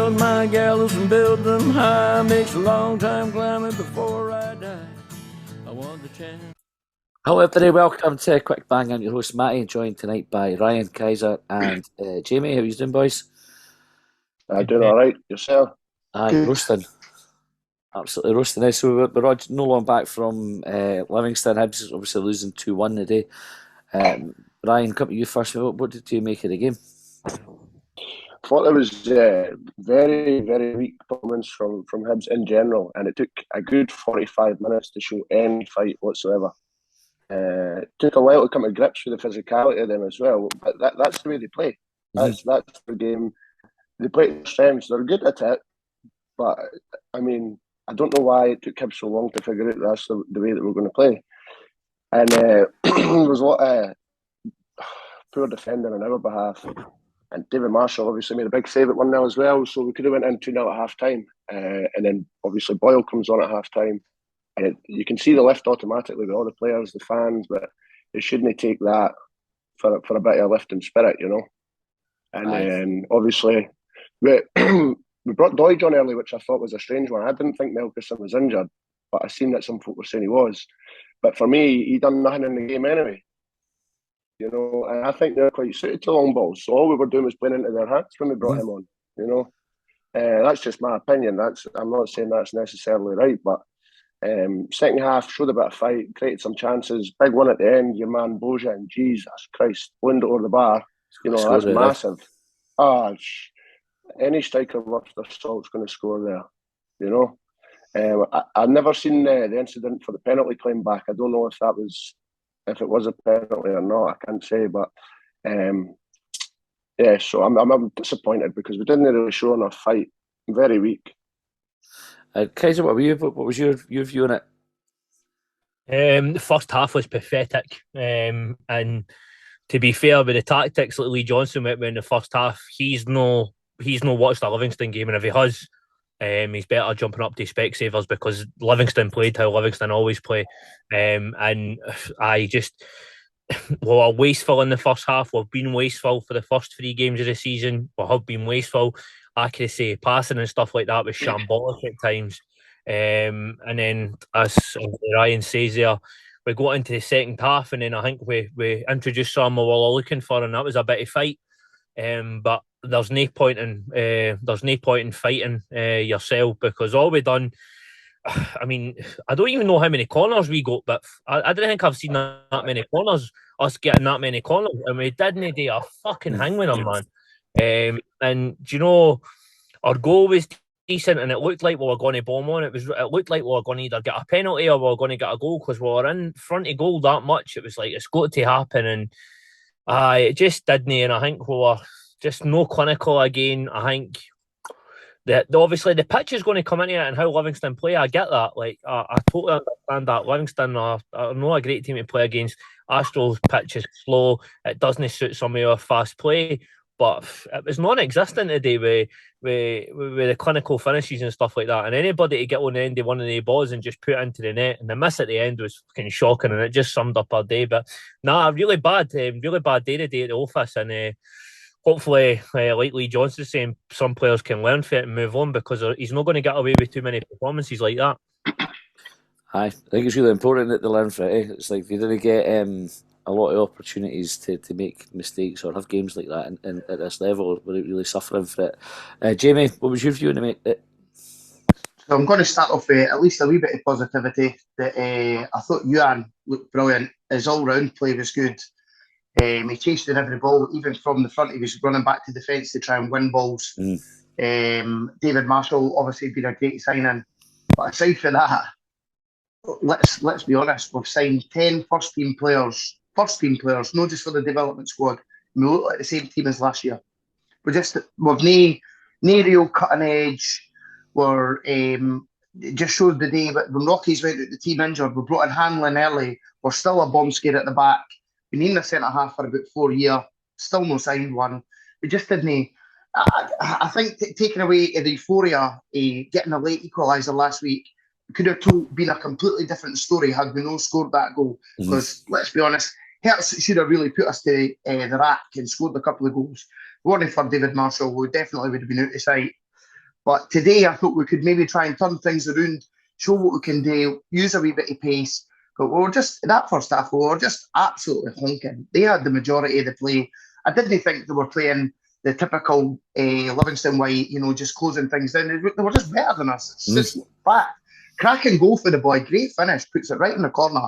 build my gallows and build them high. Makes a long time climbing before I die. I want the chance. Hello, everybody. Welcome to a Quick Bang. I'm your host, Matty, joined tonight by Ryan, Kaiser, and Jamie. How are you doing, boys? Doing all right. Yourself? Aye, roasting. Absolutely roasting. So we're all no long back from Livingston. Hibs obviously losing 2-1 today. Ryan, come to you first. What did you make of the game? I thought it was very, very weak performance from Hibs in general, and it took a good 45 minutes to show any fight whatsoever. It took a while to come to grips with the physicality of them as well, but that's the way they play. That's the game. They play to their strengths. They're good at it, but I mean, I don't know why it took Hibs so long to figure out that's the way that we're going to play. And there was a lot of poor defending on our behalf. And David Marshall obviously made a big save at 1-0 as well, so we could have went in 2-0 at half-time. And then obviously Boyle comes on at half-time. And you can see the lift automatically with all the players, the fans, but they shouldn't take that for a bit of a lift in spirit, you know. And then obviously we brought Doidge on early, which I thought was a strange one. I didn't think Melkison was injured, but I seen that some folk were saying he was. But for me, he done nothing in the game anyway. You know, and I think they're quite suited to long balls. So all we were doing was playing into their hands when we brought him on. You know, that's just my opinion. I'm not saying that's necessarily right, but second half showed a bit of fight, created some chances. Big one at the end. Your man Boja, and Jesus Christ, blind over the bar. You know, that's massive. Any striker worth their salt's going to score there. You know, I've never seen the incident for the penalty claim back. I don't know if it was a penalty or not, I can't say, but so I'm disappointed because we didn't really show enough fight. Very weak. Kaiser, what was your view on it? The first half was pathetic, and to be fair, with the tactics that Lee Johnson went with in the first half, he's no watched the Livingston game, and if he has, he's better jumping up to Specsavers because Livingston played how Livingston always play. And I just, we're wasteful in the first half. We've been wasteful for the first 3 games of the season. We have been wasteful. Accuracy, passing and stuff like that was shambolic at times. And then, as Ryan says there, we got into the second half and then I think we introduced something we were all looking for, and that was a bit of fight. But there's no point in fighting yourself, because all we done, I mean, I don't even know how many corners we got, but I don't think I've seen that many corners, us getting that many corners, and we didn't do a fucking hang with them, man. And do you know, our goal was decent and it looked like we were going to bomb on. It looked like we were going to either get a penalty or we were going to get a goal because we were in front of goal that much. It was like, it's got to happen, and it just didn't, and I think we were just no clinical again. I think that obviously the pitch is going to come into it and how Livingston play. I get that. Like I totally understand that. Livingston are not a great team to play against. Astro's pitch is slow. It doesn't suit some of our fast play. But it was non-existent today with the clinical finishes and stuff like that. And anybody to get on the end of one of the balls and just put it into the net, and the miss at the end was fucking shocking, and it just summed up our day. But really bad day today at the office, and hopefully, like Lee Johnson saying, some players can learn from it and move on, because he's not going to get away with too many performances like that. I think it's really important that they learn from it. It's like they didn't get a lot of opportunities to make mistakes or have games like that and at this level without really suffering for it. Jamie, what was your view on it? So I'm going to start off with at least a wee bit of positivity. That I thought Yuan looked brilliant. His all-round play was good. He chased in every ball, even from the front. He was running back to defence to try and win balls. David Marshall obviously been a great signing, but aside from that, let's be honest. We've signed 10 first team players, not just for the development squad. We look like the same team as last year. We've no real cutting edge. It just showed the day. But when Rockies went out the team injured, we brought in Hanlon early. We're still a bomb scare at the back. We need a centre half for about 4 years. Still no signed one. We just didn't. I think taking away the euphoria, getting a late equaliser last week, could have been a completely different story had we not scored that goal. Because let's be honest, Hertz should have really put us to the rack and scored a couple of goals. Warning for David Marshall, who definitely would have been out of sight. But today, I thought we could maybe try and turn things around, show what we can do, use a wee bit of pace. But we were just, that first half, we were just absolutely honking. They had the majority of the play. I didn't think they were playing the typical Livingston way, just closing things down. They were just better than us. It's just fact. Cracking goal for the boy. Great finish. Puts it right in the corner.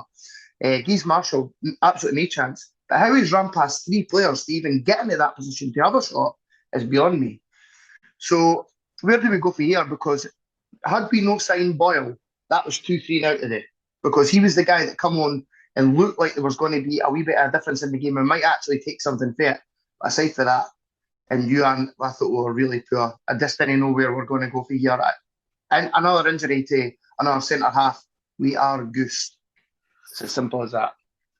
Gives Marshall absolutely no chance. But how he's run past 3 players to even get into that position to have a shot is beyond me. So where do we go from here? Because had we not signed Boyle, that was 2-3 out of it. Because he was the guy that come on and looked like there was going to be a wee bit of a difference in the game and might actually take something for it. But aside from that, and Ewan, I thought we were really poor. I just didn't know where we're going to go from here. And another injury to another centre half, we are goose. It's as simple as that.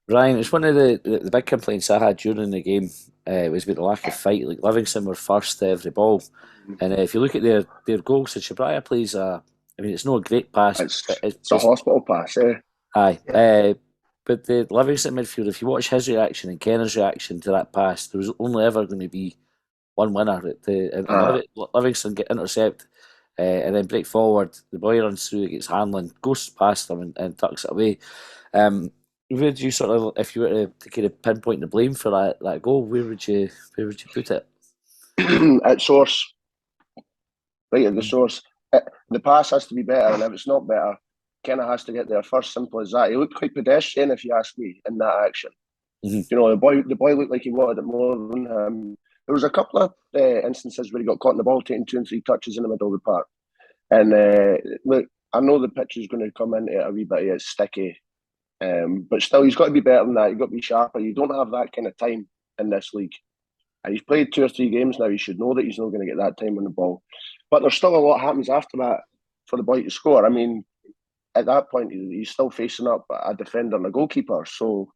Ryan, it's one of the big complaints I had during the game was about the lack of fight. Like Livingston were first to every ball. And if you look at their goals, the Chabraya plays it's not a great pass. It's a hospital pass, eh? Aye. But the Livingston midfield, if you watch his reaction and Kenner's reaction to that pass, there was only ever going to be one winner. Livingston get intercept and then break forward. The boy runs through, gets handling, goes past them and tucks it away. Where do you sort of, if you were to kind of pinpoint the blame for that goal, where would you put it? At source, right at the source. The pass has to be better, and if it's not better, Kenna has to get there first. Simple as that. He looked quite pedestrian, if you ask me, in that action. Mm-hmm. The boy looked like he wanted it more than him. There was a couple of instances where he got caught in the ball, taking 2 and 3 touches in the middle of the park. And look, I know the pitch is going to come into it a wee bit. It's sticky, but still, he's got to be better than that. You've got to be sharper. You don't have that kind of time in this league. And he's played 2 or 3 games now. He should know that he's not going to get that time on the ball. But there's still a lot happens after that for the boy to score. I mean, at that point, he's still facing up a defender and a goalkeeper. So,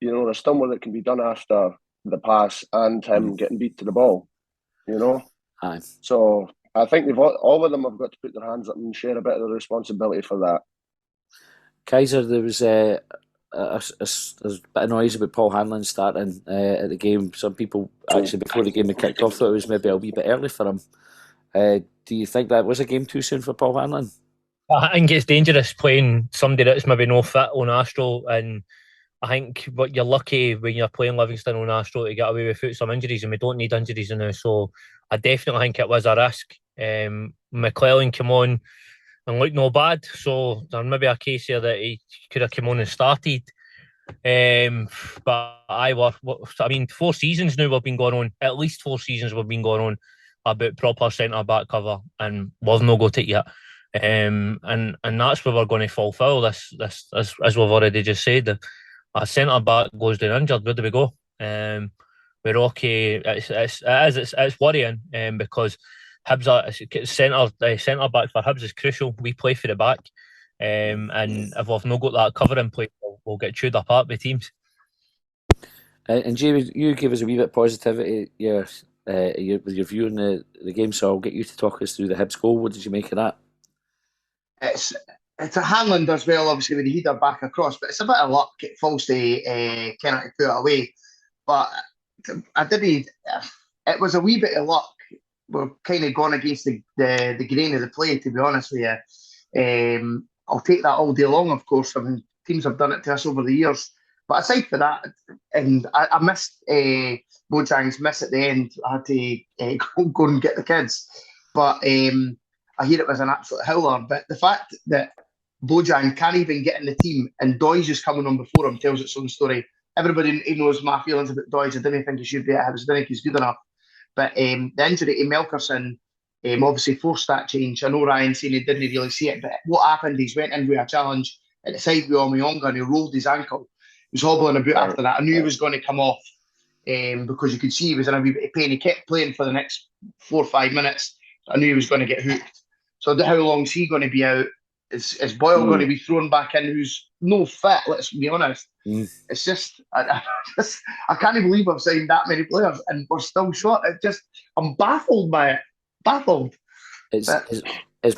there's still more that can be done after the pass and him getting beat to the ball, Aye. So I think all of them have got to put their hands up and share a bit of the responsibility for that. Kaiser, there was a bit of noise about Paul Hanlon starting at the game. Some people actually before the game had kicked off thought it was maybe a wee bit early for him. Do you think that was a game too soon for Paul Hanlon? I think it's dangerous playing somebody that's maybe no fit on Astro, and I think but you're lucky when you're playing Livingston on Astro to get away without some injuries, and we don't need injuries now. So I definitely think it was a risk. McClellan came on and looked no bad, so there may be a case here that he could have come on and started. But 4 seasons now we've been going on. At least 4 seasons we've been going on about proper centre back cover, and we've no got it yet. And that's where we're going to fall foul. This as we've already just said. A centre back goes down injured. Where do we go? We're okay. It's worrying because Hibs centre back for Hibs is crucial. We play for the back, and if we've not got that cover in place, we'll get chewed apart by teams. And Jamie, you gave us a wee bit of positivity with your view on the game, so I'll get you to talk us through the Hibs goal. What did you make of that? It's a Hanlon does well, obviously, with the header back across, but it's a bit of luck. It falls to Kenneth to put it away. But it was a wee bit of luck. We're kind of gone against the grain of the play, to be honest with you. I'll take that all day long, of course. I mean, teams have done it to us over the years. But aside from that, and I missed Bojang's miss at the end. I had to go and get the kids. But I hear it was an absolute howler. But the fact that Bojang can't even get in the team and Doy's just coming on before him tells its own story. Everybody knows my feelings about Doy's. I didn't think he should be at Hibs. I didn't think he's good enough. But the injury to Melkerson obviously forced that change. I know Ryan saying he didn't really see it, but what happened, he's went in with a challenge at the side with Omiyonga and he rolled his ankle. He was hobbling about after that. I knew he was going to come off because you could see he was in a wee bit of pain. He kept playing for the next 4 or 5 minutes. I knew he was going to get hooked. So how long is he going to be out? Is Boyle going to be thrown back in who's no fit, let's be honest? It's just I can't believe I've signed that many players and we're still short. I'm baffled by it. Baffled. It's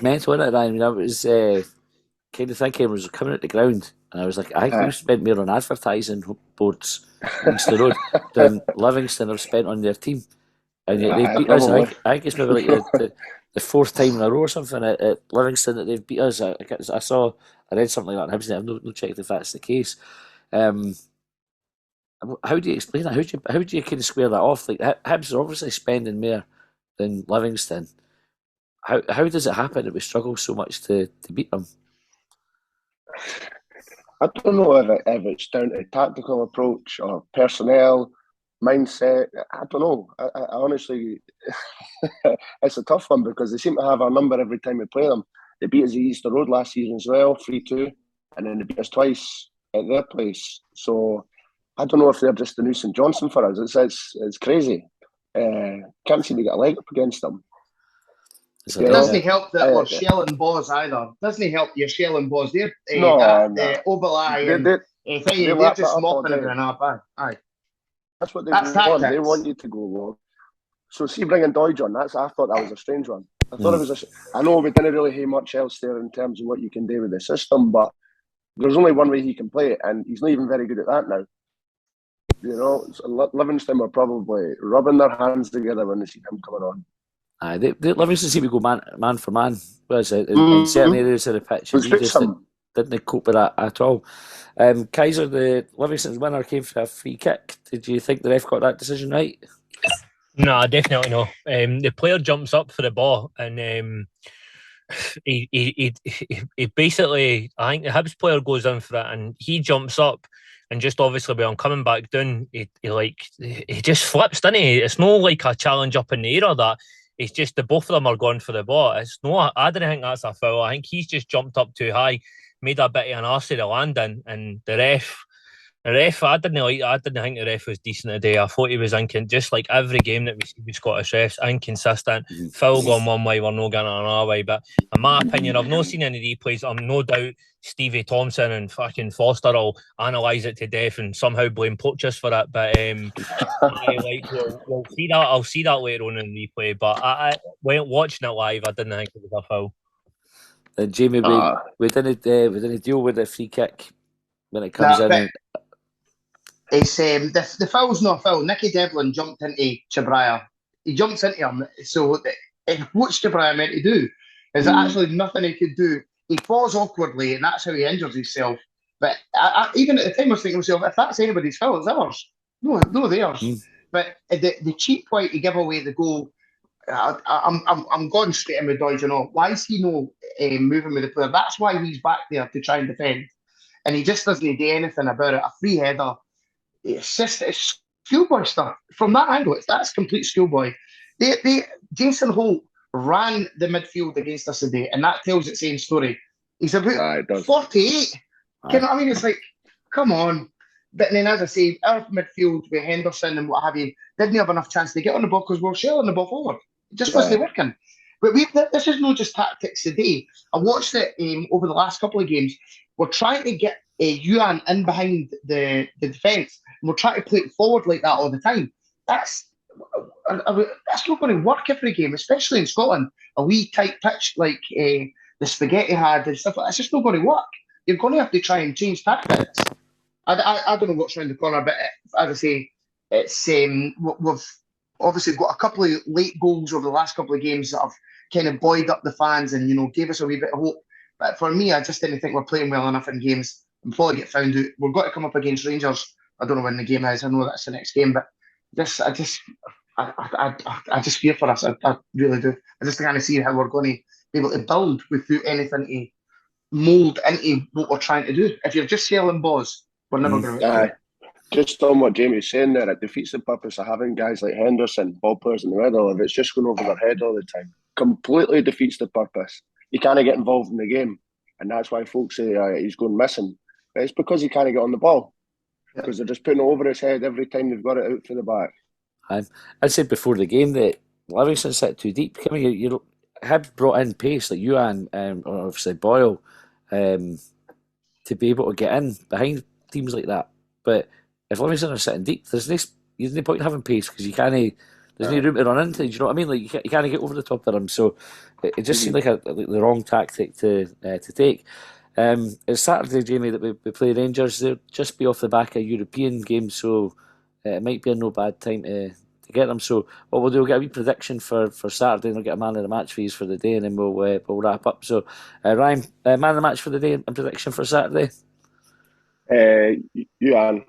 mental, isn't it, Ryan? I was kind of thinking was coming at the ground and I was like, I think we've spent more on advertising boards Easter Road than Livingston have spent on their team. And yet they beat us. I think it's maybe like the fourth time in a row or something at Livingston that they've beat us. I read something like that in Hibs. I've not checked if that's the case. How do you explain that? How do you kind of square that off? Like Hibs are obviously spending more than Livingston. How does it happen that we struggle so much to beat them? I don't know if it's down to tactical approach or personnel, mindset. I don't know. I honestly, it's a tough one because they seem to have our number every time we play them. They beat us at Easter Road last season as well, 3-2, and then they beat us twice at their place. So I don't know if they're just the new St Johnson for us. It's crazy. Can't seem to get a leg up against them. It doesn't help that we're shelling balls either. Doesn't help you're shelling balls. They're Oberlai and they're just mopping everything up. Aye. That's what they want. They want you to go low. So see, bringing Doidge on, I thought that was a strange one. I thought it was I know we didn't really have much else there in terms of what you can do with the system, but there's only one way he can play it, and he's not even very good at that now. You know, so Livingston were probably rubbing their hands together when they see him coming on. Livingston seem to go man for man, whereas in certain areas of the pitch, he just didn't cope with that at all. Kaiser, the Livingston's winner, came for a free kick. Did you think the ref got that decision right? No, definitely no. The player jumps up for the ball and he basically, I think the Hibs player goes in for it and he jumps up and just obviously when I'm coming back down, he just flips, doesn't he? It's no like a challenge up in the air or that. It's just the both of them are going for the ball. I don't think that's a foul. I think he's just jumped up too high, made a bit of an arse of the landing, and the ref, I didn't think the ref was decent today. I thought he was just like every game that we see with Scottish refs, inconsistent. Foul gone one way, we're not getting it another way. But in my opinion, I've not seen any replays. I'm no doubt Stevie Thompson and fucking Foster will analyse it to death and somehow blame Poachers for it. But we'll see that. I'll see that later on in the replay. But I when watching it live, I didn't think it was a foul. And Jamie, we didn't deal with the free kick when it comes in. It's the foul's not a foul. Nicky Devlin jumped into Chabraya. He jumps into him. So what's Chabraya meant to do? Is there actually nothing he could do? He falls awkwardly, and that's how he injures himself. But even at the time, I was thinking to myself, if that's anybody's fault, it's ours. No, theirs. But the cheap way to give away the goal, I'm going straight in with Doidge. You know, why is he no moving with the player? That's why he's back there to try and defend, and he just doesn't do anything about it. A free header, it's schoolboy stuff. From that angle, that's complete schoolboy. Jason Holt ran the midfield against us today, and that tells its same story. He's about 48. You know what I mean? It's like, come on. But then, as I say, our midfield with Henderson and what have you didn't have enough chance to get on the ball because we're shelling the ball forward. It just wasn't working. But this is not just tactics today. I watched it over the last couple of games. We're trying to get Yuan in behind the defence, and we're trying to play it forward like that all the time. That's not going to work every game, especially in Scotland. A wee tight pitch like the Spaghetti had and stuff like that. It's just not going to work. You're going to have to try and change tactics. I don't know what's around the corner, but as I say, it's we've obviously got a couple of late goals over the last couple of games that have kind of buoyed up the fans and gave us a wee bit of hope. But for me, I just didn't think we're playing well enough in games. Before I get found out, we've got to come up against Rangers. I don't know when the game is. I know that's the next game, but I just fear for us. I really do. I just can't see how we're going to be able to build without anything to mould into what we're trying to do. If you're just selling balls, we're never going to. Just on what Jamie's saying there, it defeats the purpose of having guys like Henderson, ball players in the middle. If it's just going over their head all the time, completely defeats the purpose. You can't get involved in the game, and that's why folks say he's going missing. But it's because he can't get on the ball because they're just putting it over his head every time they've got it out for the back. I said before the game that Livingston sit too deep. I mean, you Hibs brought in pace like Yuan or obviously Boyle to be able to get in behind teams like that. But if Livingston are sitting deep, there's no point in having pace because you can't. There's no room to run into. Do you know what I mean? Like you can't get over the top of them. So it just seemed like the wrong tactic to take. It's Saturday, Jamie, that we play Rangers. They'll just be off the back of a European game, so it might be a no bad time to get them. So what we'll do, we'll get a wee prediction for Saturday, and we'll get a man of the match fees for the day, and then we'll wrap up. So Ryan, man of the match for the day and prediction for Saturday. Yuan,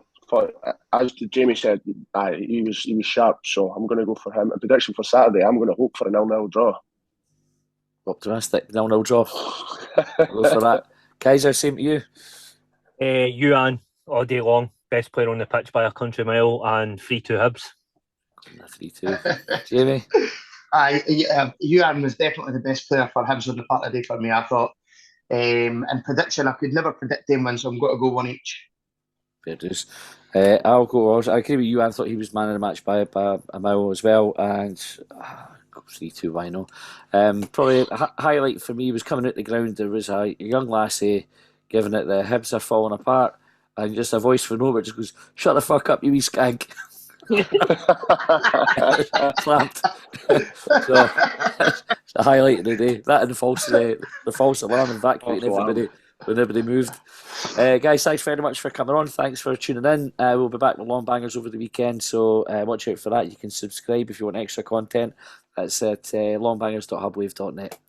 as Jamie said, he was sharp, so I'm going to go for him. A prediction for Saturday, I'm going to hope for a 0-0 draw. Optimistic 0-0 draw. Go for that. Kaiser, same to you. Yuan all day long, best player on the pitch by a country mile, and 3-2 Hibs. 3-2. Jamie? Yuan was definitely the best player for Hibs on the part of the day for me, I thought. And prediction, I could never predict them wins, so I'm going to go one each. Fair dues. I'll go. I agree with you. I thought he was man of the match by a mile as well, and 3-2. Why not? Probably a highlight for me was coming out the ground. There was a young lassie giving it the Hibs are falling apart, and just a voice from nowhere just goes, "Shut the fuck up, you wee skank." Slapped. So it's a highlight of the day. That and the false alarm evacuating everybody when everybody moved. Guys, thanks very much for coming on. Thanks for tuning in. We'll be back with Longbangers over the weekend, so watch out for that. You can subscribe if you want extra content. That's at longbangers.hubwave.net.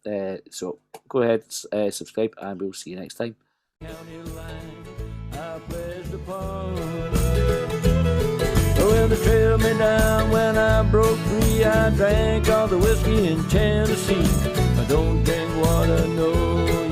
So go ahead, subscribe, and we'll see you next time. County line, I pledged upon. Well, they trailed me down when I broke free. I drank all the whiskey in Tennessee. I don't drink water, no.